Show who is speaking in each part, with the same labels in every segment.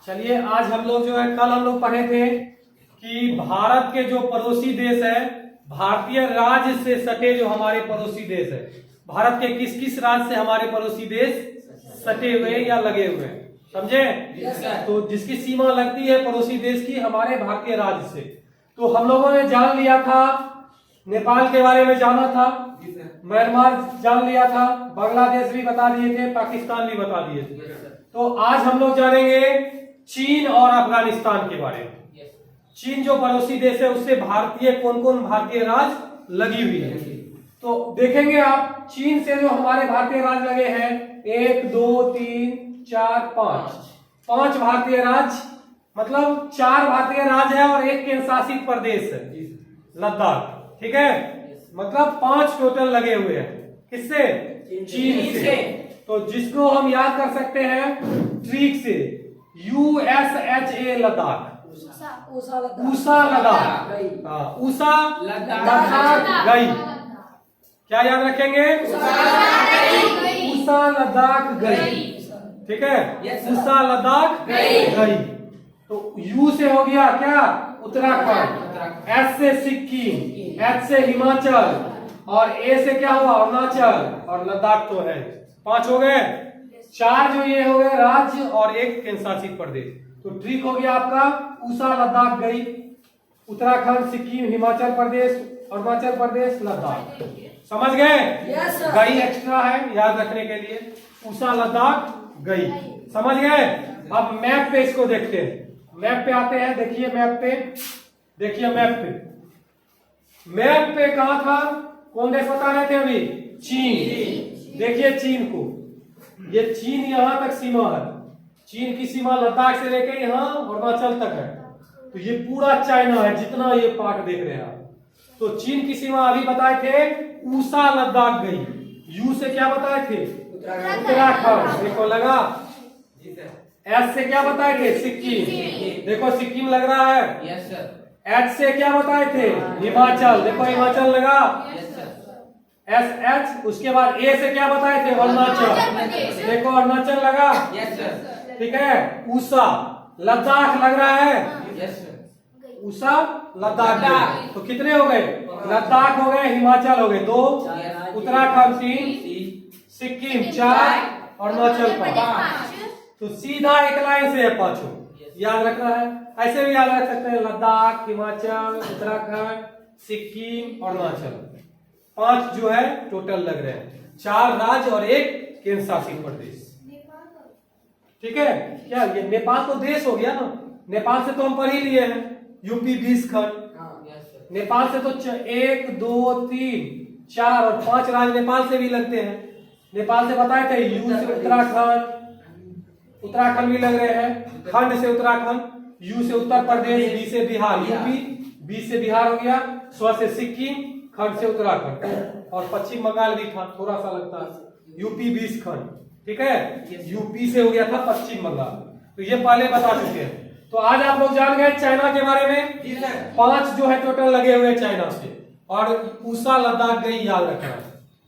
Speaker 1: चलिए आज हम लोग जो है कल हम लोग पढ़े थे कि भारत के जो पड़ोसी देश है, भारतीय राज्य से सटे जो हमारे पड़ोसी देश है, भारत के किस किस राज्य से हमारे पड़ोसी देश सटे हुए या लगे हुए हैं, समझे? तो जिसकी सीमा लगती है पड़ोसी देश की हमारे भारतीय राज्य से, तो हम लोगों ने जान लिया था, नेपाल के बारे में जाना था, म्यांमार जान लिया था, बांग्लादेश भी बता दिए थे, पाकिस्तान भी बता दिए थे। तो आज हम लोग जानेंगे चीन और अफगानिस्तान के बारे में। चीन जो पड़ोसी देश है उससे भारतीय कौन कौन भारतीय राज्य लगी हुई है, तो देखेंगे आप। चीन से जो हमारे भारतीय राज्य लगे हैं 1 2 3 4 5 भारतीय राज्य, मतलब 4 भारतीय राज्य है और 1 केंद्र शासित प्रदेश है लद्दाख, ठीक है? मतलब 5 टोटल लगे हुए हैं, किससे? चीन से। तो जिसको हम याद कर सकते हैं ट्रिक से, USA लद्दाख, ऊषा लद्दाख, ऊषा लद्दाख गई। क्या याद रखेंगे? ऊषा लद्दाख गई, ठीक है? ऊषा लद्दाख गई। तो यू से हो गया क्या? उत्तराखंड, एस से सिक्किम, एच से हिमाचल और ए से क्या हुआ? अरुणाचल, और लद्दाख तो है। 5 हो गए। 4 जो ये हो गए राज्य और 1 केंद्र शासित प्रदेश। तो ट्रिक हो गया आपका ऊषा लद्दाख गई, उत्तराखंड, सिक्किम, हिमाचल प्रदेश, अरुणाचल प्रदेश, लद्दाख। समझ गए? गई एक्स्ट्रा है याद रखने के लिए, ऊषा लद्दाख गई। समझ गए? अब मैप पे इसको देखते हैं। मैप पे आते हैं, देखिए मैप पे, देखिए मैप पे कहा था? कौन देश बता रहे थे अभी? चीन। देखिए चीन को, ये चीन यहां तक सीमा है, चीन की सीमा लद्दाख से लेकर यहां अरुणाचल तक है। तो ये पूरा चाइना है, जितना ये पार्ट देख रहे हैं आप। तो चीन की सीमा अभी बताए थे ऊषा लद्दाख गई। यू से क्या बताए थे? उत्तराखंड, देखो लगा। एस से क्या बताए थे? सिक्किम, देखो सिक्किम लग रहा है। एच से क्या बताए थे? हिमाचल, देखो हिमाचल लगा। एस एच, उसके बाद ए से क्या बताए थे? अरुणाचल, देखो अरुणाचल लगा, ठीक है? ऊषा लद्दाख लग रहा है, ऊषा लद्दाख। तो कितने हो गए? लद्दाख हो गए, हिमाचल हो गए 2, उत्तराखंड 3, सिक्किम 4, अरुणाचल 5। तो सीधा एक लाइन से है 5 याद रखना है। ऐसे भी याद रख सकते हैं, लद्दाख, हिमाचल, उत्तराखंड, सिक्किम, अरुणाचल। 5 जो है टोटल लग रहे हैं, 4 राज्य और 1 केंद्र शासित प्रदेश, ठीक है? क्या ये नेपाल तो देश हो गया ना? नेपाल से तो हम पढ़ ही लिए हैं, यूपी 20 खंड। नेपाल से तो 1 2 3 4 और 5 राज्य नेपाल से भी लगते हैं। नेपाल से बताए थे यू से उत्तराखंड, उत्तराखंड भी लग रहे हैं, खंड से उत्तराखंड, यू से उत्तर प्रदेश, बी से बिहार, यूपी, बी से बिहार हो गया, स्व से सिक्किम, खंड से उत्तराखंड, और पश्चिम बंगाल भी था, थोड़ा सा लगता है। यूपी 20 खंड, ठीक है? यूपी से हो गया था पश्चिम बंगाल। तो ये पहले बता चुके हैं। तो आज आप लोग जान गए चाइना के बारे में। 5 जो है टोटल लगे हुए चाइना से, और ऊषा लद्दाख गई याद रखना है।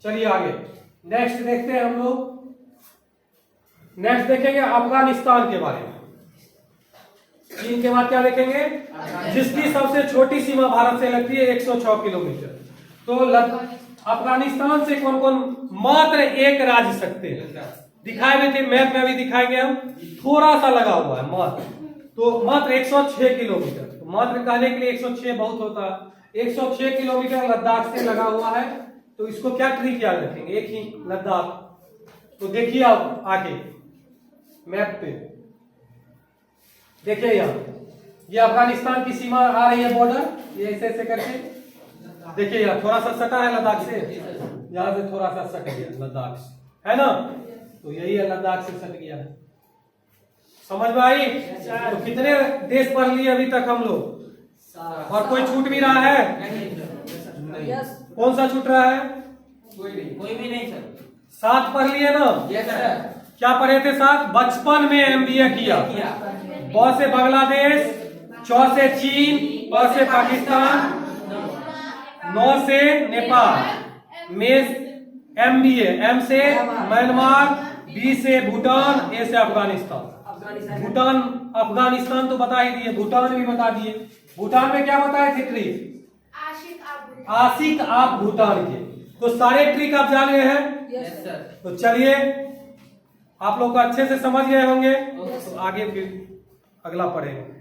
Speaker 1: चलिए आगे नेक्स्ट देखते हैं हम लोग। नेक्स्ट देखेंगे अफगानिस्तान के बारे में। चीन के बाद क्या देखेंगे? जिसकी सबसे छोटी सीमा भारत से लगती है 106 किलोमीटर। तो अफगानिस्तान से कौन कौन मात्र 1 राज्य सकते हैं, दिखाए हुए थे मैप में, अभी दिखाएंगे हम। थोड़ा सा लगा हुआ है मात्र, तो मात्र 106 किलोमीटर। तो मात्र कहने के लिए 106 बहुत होता है। 106 किलोमीटर लद्दाख से लगा हुआ है। तो इसको क्या ट्रिक याद रखेंगे? एक ही लद्दाख। तो देखिए आप आगे मैप पे, देखिए यहाँ ये अफगानिस्तान की सीमा आ रही है, बॉर्डर ये ऐसे ऐसे करके। देखिए यहाँ थोड़ा सा सटा है लद्दाख से, यहाँ से थोड़ा सा सट गया लद्दाख से, है ना? तो यही है, लद्दाख से सट गया है। समझ में आई? तो कितने देश पढ़ लिए अभी तक हम लोग? और कोई छूट भी रहा है? नहीं। कौन सा छूट रहा है? कोई भी नहीं सर। 7 पढ़ लिए ना? क्या पढ़े थे? 7 बचपन में MBA किया। ब से बांग्लादेश, च से चीन, प से पाकिस्तान, 9 से नेपाल, में MBA, M से म्यांमार, बी से भूटान, ए से अफगानिस्तान। भूटान अफगानिस्तान तो बता ही दिए, भूटान भी बता दिए। भूटान में क्या बताए थे ट्रिक? आशिक आप भूटान के। तो सारे ट्रिक आप जान गए हैं?
Speaker 2: Yes sir.
Speaker 1: तो चलिए आप लोग को अच्छे से समझ गए होंगे, तो आगे फिर अगला पढ़ेंगे।